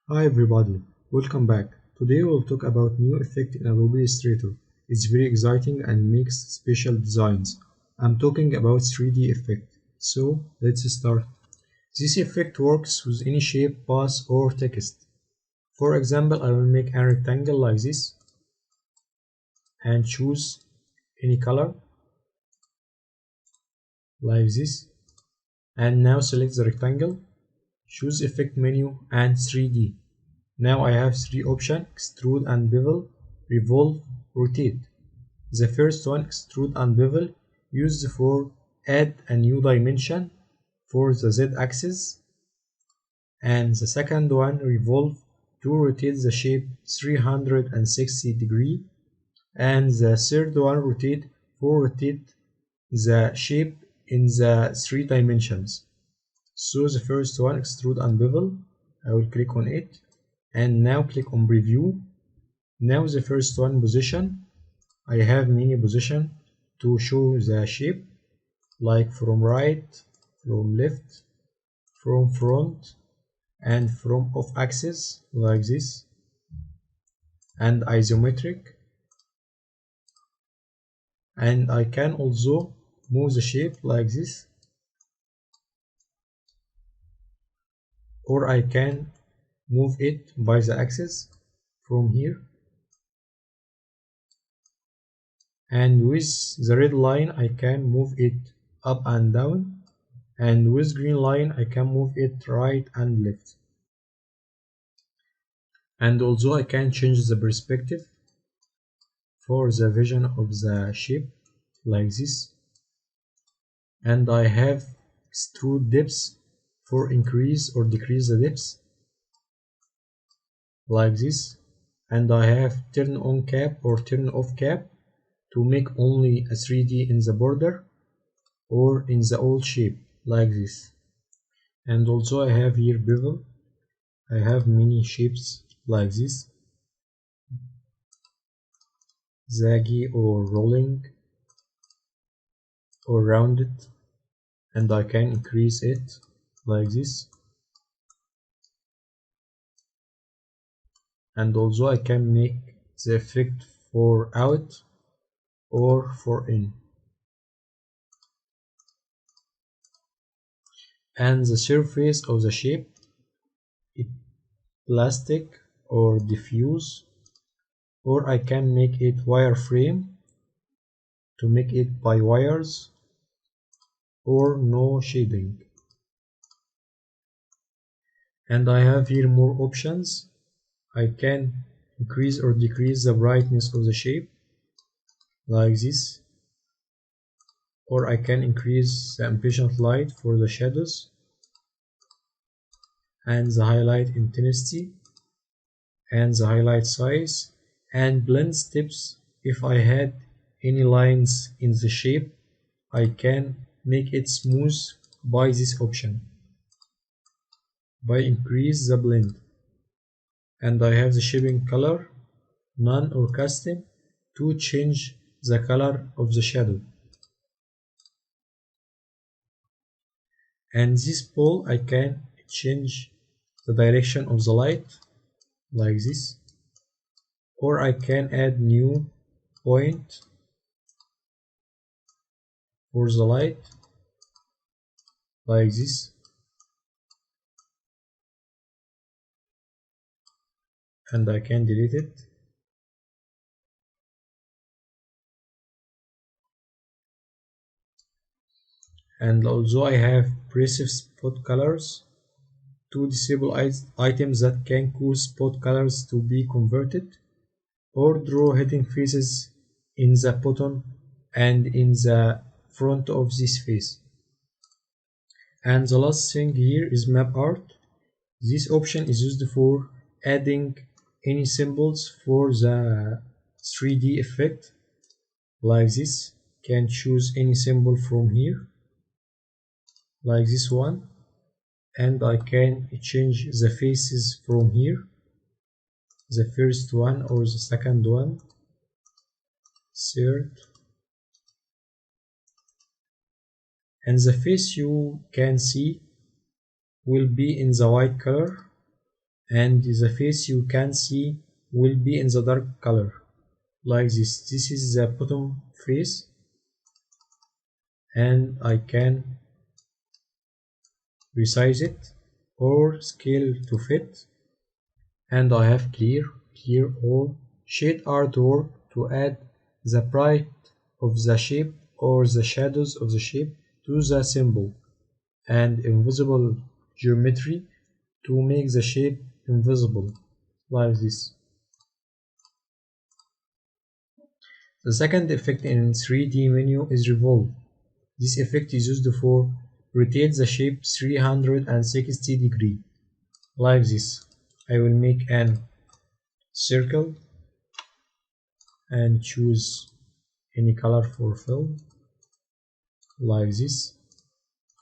Hi everybody, welcome back. Today we'll talk about new effect in Adobe Illustrator. It's very exciting and makes special designs. I'm talking about 3D effect. So let's start. This effect works with any shape, path or text. For example, I will make a rectangle like this and choose any color like this. And now select the rectangle, choose effect menu and 3D. Now I have three options: extrude and bevel, revolve, rotate. The first one, extrude and bevel, used for add a new dimension for the z-axis, and the second one, revolve, to rotate the shape 360 degrees, and the third one, rotate, for rotate the shape in the three dimensions. So the first one, extrude and bevel, I will click on it and now click on preview. Now the first one, position, I have many position to show the shape, like from right, from left, from front, and from off axis like this, and isometric. And I can also move the shape like this, or I can move it by the axis from here. And with the red line I can move it up and down, and with green line I can move it right and left. And also I can change the perspective for the vision of the shape like this. And I have extrude depth for increase or decrease the depth like this. And I have turn on cap or turn off cap to make only a 3D in the border or in the whole shape like this. And also I have here bevel. I have many shapes like this, zaggy or rolling or rounded, and I can increase it like this. And also I can make the effect for out or for in. And the surface of the shape, it plastic or diffuse, or I can make it wireframe to make it by wires, or no shading. And I have here more options. I can increase or decrease the brightness of the shape like this, or I can increase the ambient light for the shadows and the highlight intensity and the highlight size, and blend steps. If I had any lines in the shape, I can make it smooth by this option, by increase the blend. And I have the shaping color, none or custom, to change the color of the shadow. And this pole I can change the direction of the light like this, or I can add new point for the light like this. And I can delete it. And also I have passive spot colors to disable items that can cause spot colors to be converted, or draw hidden faces in the bottom and in the front of this face. And the last thing here is map art. This option is used for adding any symbols for the 3D effect like this. Can choose any symbol from here like this one, and I can change the faces from here, the first one or the second one, third, and the face you can see will be in the white color, and the face you can see will be in the dark color like this. This is the bottom face, and I can resize it or scale to fit, and I have clear all shade artwork to add the bright of the shape or the shadows of the shape to the symbol, and invisible geometry to make the shape invisible like this. The second effect in 3D menu is revolve. This effect is used for rotate the shape 360 degrees like this. I will make an circle and choose any color for fill like this,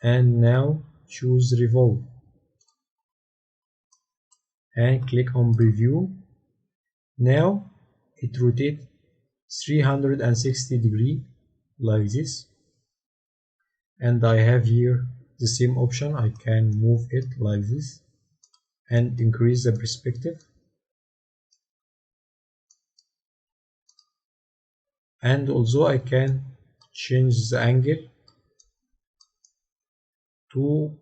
and now choose revolve and click on preview. Now it rotates 360 degrees like this, and I have here the same option. I can move it like this and increase the perspective, and also I can change the angle to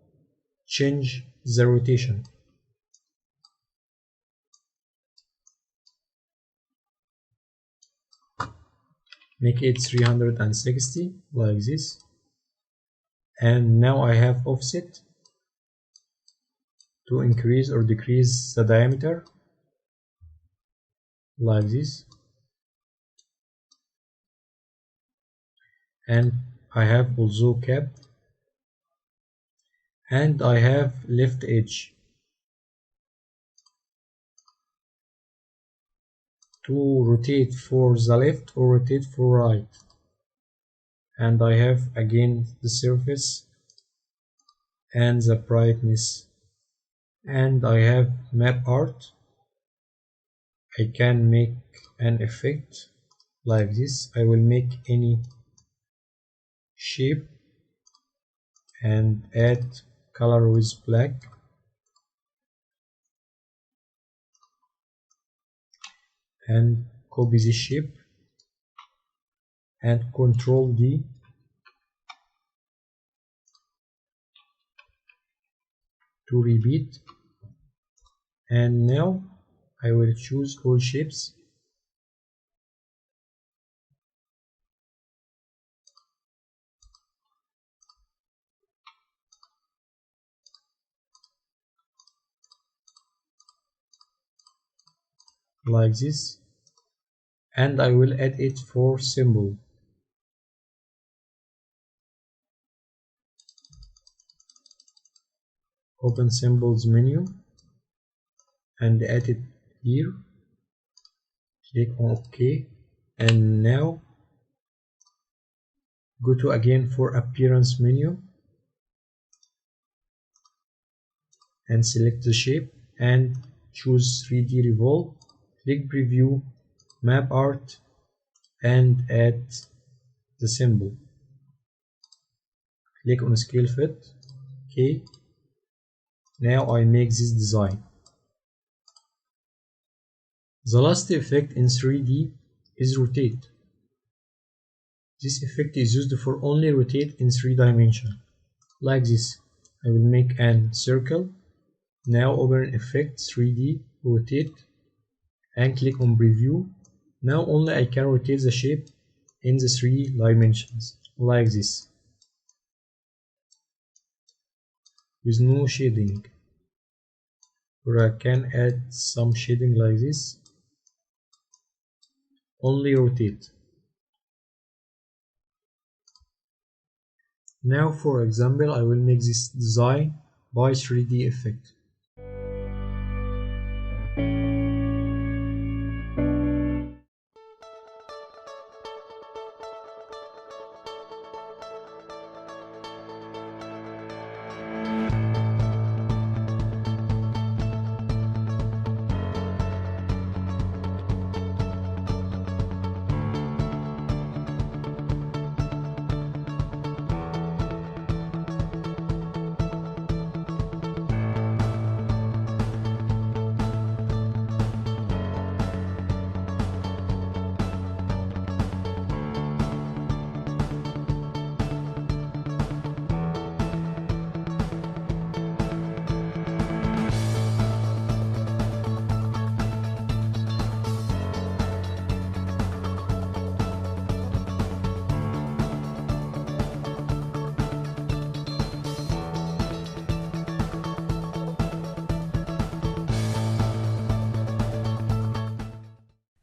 change the rotation. Make it 360 like this, and now I have offset to increase or decrease the diameter like this, and I have also cap, and I have left edge to rotate for the left or rotate for right, and I have again the surface and the brightness, and I have map art. I can make an effect like this. I will make any shape and add color with black, and copy this shape and Ctrl D to repeat, and now I will choose all shapes like this, and I will add it for symbol. Open symbols menu and add it here. Click on OK, and now go to again for appearance menu and select the shape and choose 3D revolve. Click preview, map art, and add the symbol. Click on scale fit. OK. Now I make this design. The last effect in 3D is rotate. This effect is used for only rotate in 3 dimensions. Like this. I will make an circle. Now open effect 3D rotate and click on preview. Now only I can rotate the shape in the 3 dimensions like this with no shading, or I can add some shading like this. Only rotate. Now for example I will make this design by 3D effect.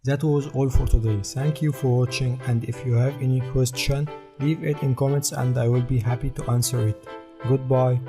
That was all for today. Thank you for watching, and if you have any question, leave it in comments and I will be happy to answer it. Goodbye.